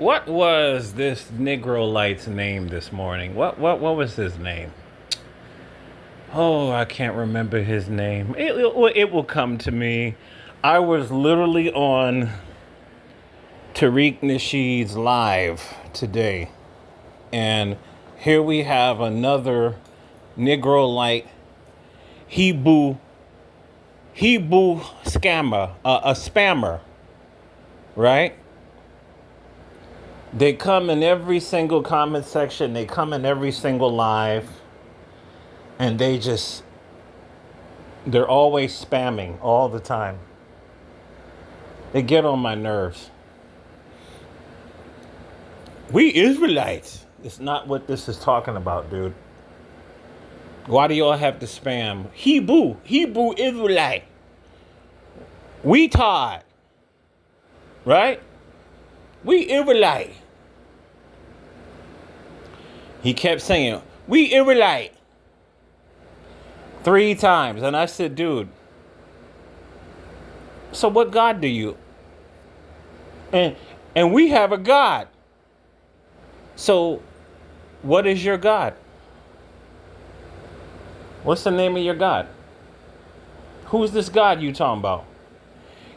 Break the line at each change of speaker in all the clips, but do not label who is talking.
What was this Negro Light's name this morning? What was his name? Oh, I can't remember his name. It will come to me. I was literally on Tariq Nasheed's live today, and here we have another Negro Light HeBoo scammer, a spammer, right? They come in every single comment section. They come in every single live, and they're always spamming all the time. They get on my nerves. We Israelites. It's not what this is talking about, dude. Why do y'all have to spam? HeBoo Israelite. We Todd. Right? We Israelite. He kept saying, we Israelite. 3 times. And I said, dude, so what God do you? And we have a God. So what is your God? What's the name of your God? Who's this God you talking about?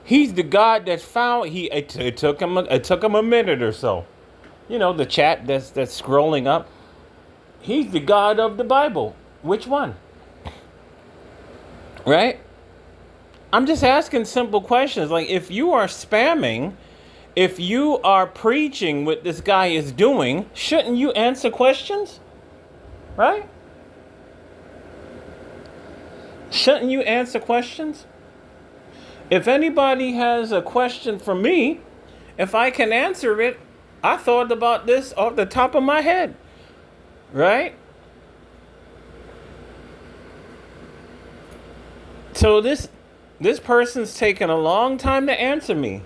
He's the God that's found. It took him a minute or so. You know, the chat that's scrolling up. He's the God of the Bible. Which one? Right? I'm just asking simple questions. Like, if you are spamming, if you are preaching what this guy is doing, shouldn't you answer questions? Right? Shouldn't you answer questions? If anybody has a question for me, if I can answer it, I thought about this off the top of my head. Right? So this person's taken a long time to answer me.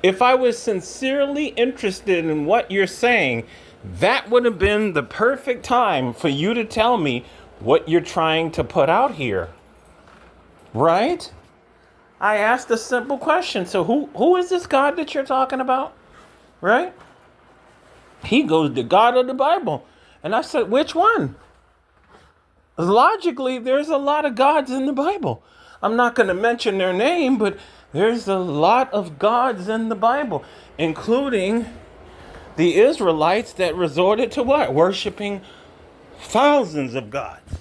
If I was sincerely interested in what you're saying, that would have been the perfect time for you to tell me what you're trying to put out here. Right? I asked a simple question. So who is this God that you're talking about? Right? He goes, the God of the Bible. And I said, which one? Logically, there's a lot of gods in the Bible. I'm not going to mention their name, but there's a lot of gods in the Bible, including the Israelites that resorted to what? Worshiping thousands of gods.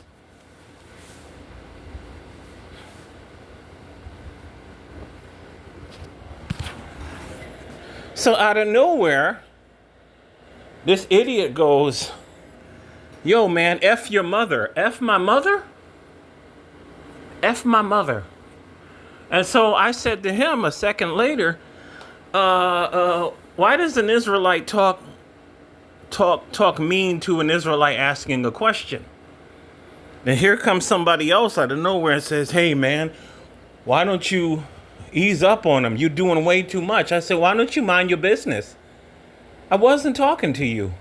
So out of nowhere, this idiot goes, yo, man, F your mother. F my mother? F my mother. And so I said to him a second later, why does an Israelite talk mean to an Israelite asking a question? And here comes somebody else out of nowhere and says, hey, man, why don't you ease up on him? You're doing way too much. I said, why don't you mind your business? I wasn't talking to you.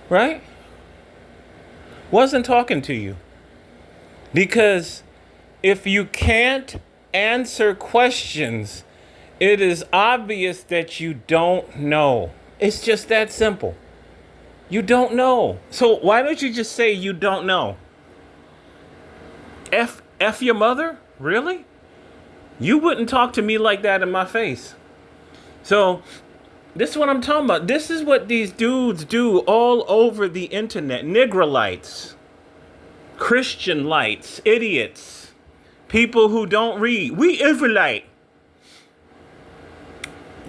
Right? Wasn't talking to you. Because if you can't answer questions, it is obvious that you don't know. It's just that simple. You don't know. So why don't you just say you don't know? F your mother? Really? You wouldn't talk to me like that in my face. So this is what I'm talking about. This is what these dudes do all over the internet. Negrolites, Christian lights, idiots, people who don't read. We Israelite.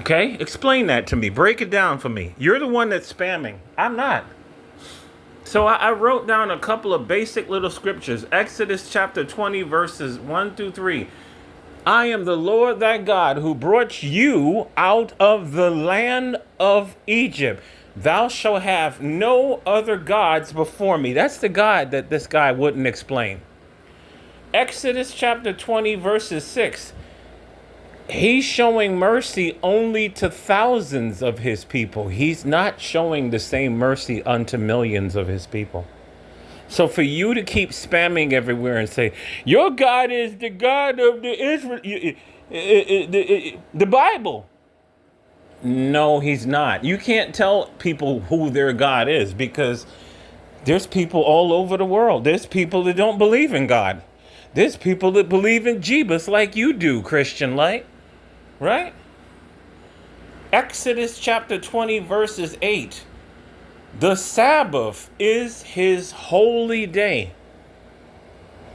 Okay? Explain that to me. Break it down for me. You're the one that's spamming. I'm not. So I wrote down a couple of basic little scriptures. Exodus chapter 20, verses 1 through 3. I am the Lord thy God who brought you out of the land of Egypt. Thou shalt have no other gods before me. That's the God that this guy wouldn't explain. Exodus chapter 20, verses 6. He's showing mercy only to thousands of his people. He's not showing the same mercy unto millions of his people. So for you to keep spamming everywhere and say, your God is the God of the Israel, the Bible. No, he's not. You can't tell people who their God is because there's people all over the world. There's people that don't believe in God. There's people that believe in Jeebus like you do, Christian light, right? Exodus chapter 20, verses 8. The Sabbath is his holy day.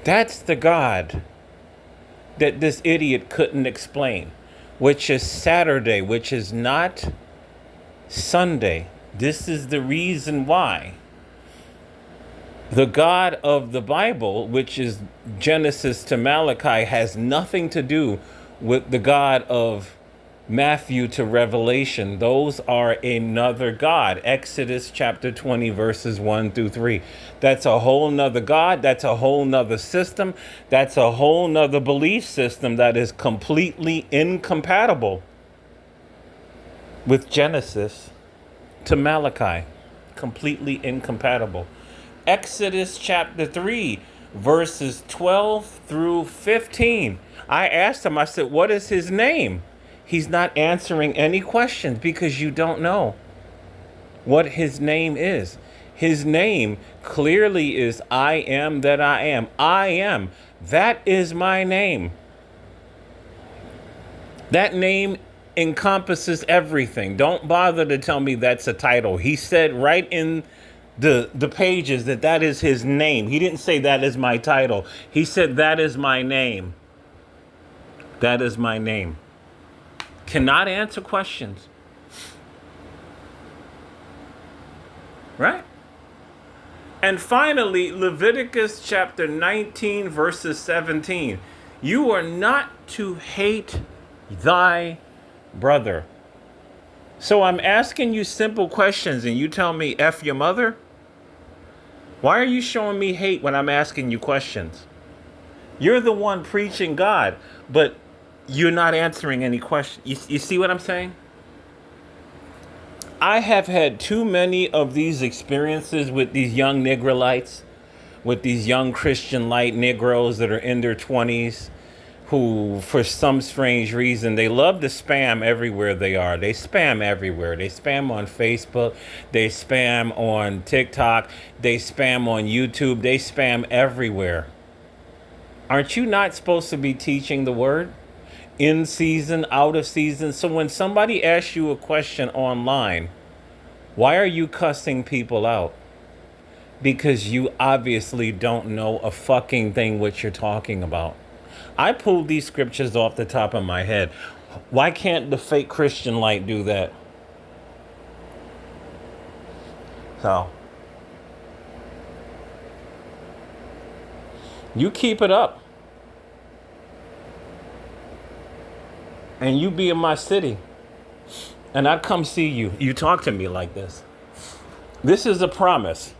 That's the God that this idiot couldn't explain, which is Saturday, which is not Sunday. This is the reason why. The God of the Bible, which is Genesis to Malachi, has nothing to do with the God of Matthew to Revelation. Those are another God. Exodus chapter 20, verses 1 through 3. That's a whole nother God. That's a whole nother system. That's a whole nother belief system that is completely incompatible with Genesis to Malachi. Completely incompatible. Exodus chapter 3, verses 12 through 15. I asked him, I said, what is his name? He's not answering any questions because you don't know what his name is. His name clearly is I am that I am. I am. That is my name. That name encompasses everything. Don't bother to tell me that's a title. He said right in the pages that is his name. He didn't say that is my title. He said that is my name. That is my name. Cannot answer questions. Right? And finally, Leviticus chapter 19, verses 17. You are not to hate thy brother. So I'm asking you simple questions and you tell me F your mother? Why are you showing me hate when I'm asking you questions? You're the one preaching God, but you're not answering any questions. You see what I'm saying? I have had too many of these experiences with these young Negrolites, with these young Christian light Negroes that are in their 20s, who, for some strange reason, they love to spam everywhere they are. They spam everywhere. They spam on Facebook. They spam on TikTok. They spam on YouTube. They spam everywhere. Aren't you not supposed to be teaching the word? In season, out of season. So when somebody asks you a question online, why are you cussing people out? Because you obviously don't know a fucking thing what you're talking about. I pulled these scriptures off the top of my head. Why can't the fake Christian light do that? So, you keep it up. And you be in my city. And I'd come see you. You talk to me like this. This is a promise.